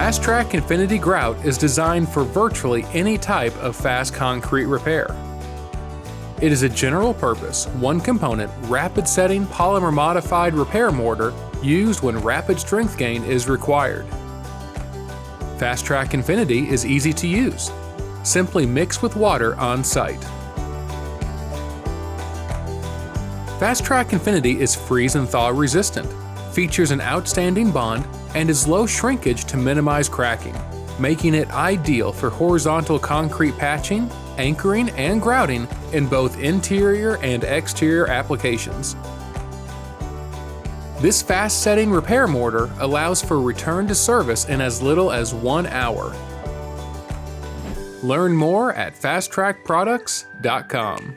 FasTrac Infinity Grout is designed for virtually any type of fast concrete repair. It is a general-purpose, one-component, rapid-setting polymer-modified repair mortar used when rapid strength gain is required. FasTrac Infinity is easy to use. Simply mix with water on site. FasTrac Infinity is freeze and thaw resistant, features an outstanding bond, and is low shrinkage to minimize cracking, making it ideal for horizontal concrete patching, anchoring, and grouting in both interior and exterior applications. This fast-setting repair mortar allows for return to service in as little as 1 hour. Learn more at FasTracProducts.com.